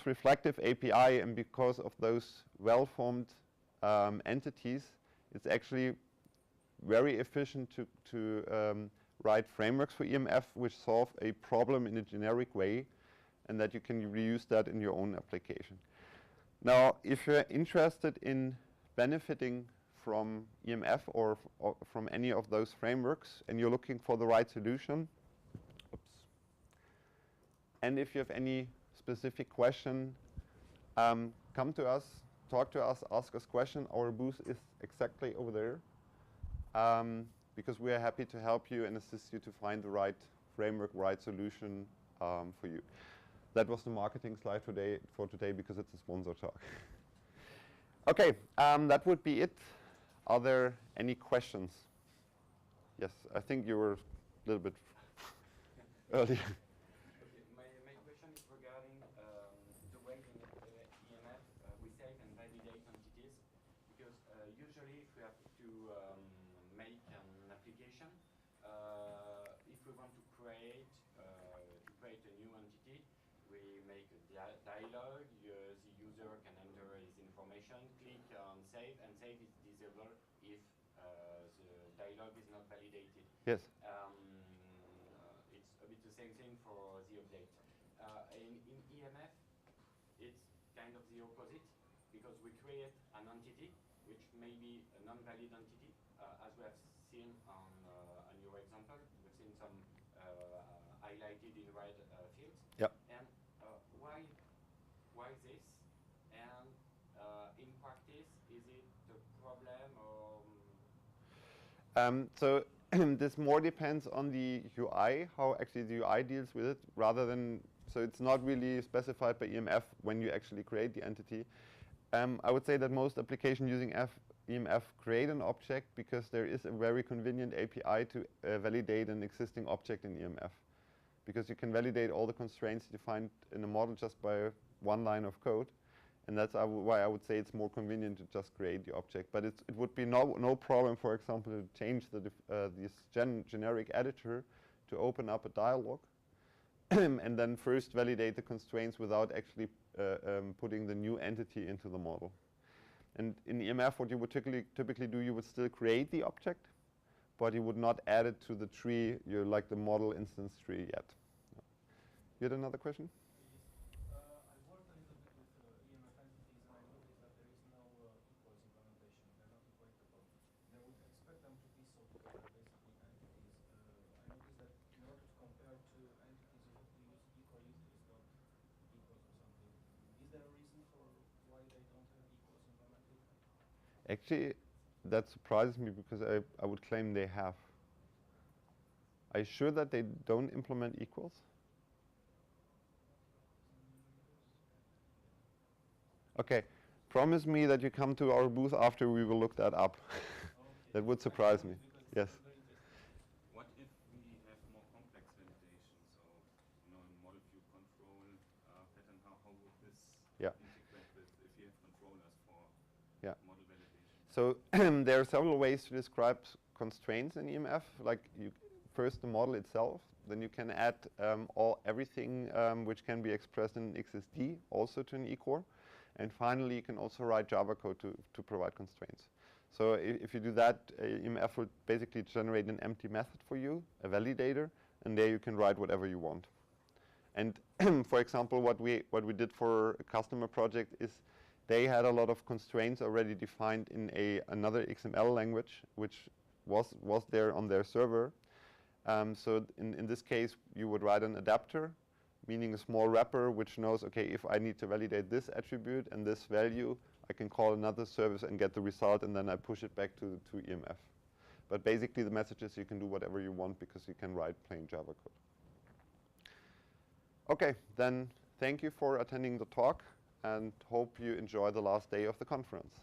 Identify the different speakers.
Speaker 1: this reflective API and because of those well-formed entities, it's actually very efficient to write frameworks for EMF which solve a problem in a generic way, and that you can reuse that in your own application. Now, if you're interested in benefiting from EMF or from any of those frameworks, and you're looking for the right solution, and if you have any specific question, come to us, talk to us, ask us questions. Our booth is exactly over there, because we are happy to help you and assist you to find the right framework, right solution for you. That was the marketing slide for today because it's a sponsor talk. Okay, that would be it. Are there any questions? Yes, I think you were a little bit early.
Speaker 2: Okay, my question is regarding the way in EMF we save and validate entities, because usually if we have to make an application, if we want to create a new entity, we make a dialog. The user can enter his information, click on save, and save is disabled if the dialog is not validated.
Speaker 1: Yes.
Speaker 2: It's a bit the same thing for the update. In EMF, it's kind of the opposite, because we create an entity, which may be a non-valid entity, as we have seen on your example. We've seen some highlighted in red fields.
Speaker 1: Yep.
Speaker 2: And why this? And in practice, is it the problem or?
Speaker 1: So this more depends on the UI, how actually the UI deals with it, rather than, so it's not really specified by EMF when you actually create the entity. I would say that most applications using EMF create an object because there is a very convenient API to validate an existing object in EMF. Because you can validate all the constraints defined in a model just by one line of code. And that's why I would say it's more convenient to just create the object. But it would be no problem, for example, to change this generic editor to open up a dialog and then first validate the constraints without actually putting the new entity into the model. And in EMF, what you would typically do, you would still create the object, but you would not add it to the tree, like the model instance tree yet. You had another question? Actually, that surprises me because I would claim they have. Are you sure that they don't implement equals? Okay, promise me that you come to our booth after we will look that up. That would surprise me. Yes.
Speaker 3: What if we have more complex validation? So, in model view control pattern, how would this integrate with if you have controllers for model validation?
Speaker 1: So there are several ways to describe constraints in EMF. Like first the model itself, then you can add everything which can be expressed in XSD also to an eCore. And finally, you can also write Java code to provide constraints. So if you do that, EMF will basically generate an empty method for you, a validator, and there you can write whatever you want. And for example, what we did for a customer project is they had a lot of constraints already defined in another XML language, which was there on their server. So in this case, you would write an adapter, meaning a small wrapper which knows, okay, if I need to validate this attribute and this value, I can call another service and get the result, and then I push it back to EMF. But basically the message is you can do whatever you want because you can write plain Java code. Okay, then thank you for attending the talk and hope you enjoy the last day of the conference.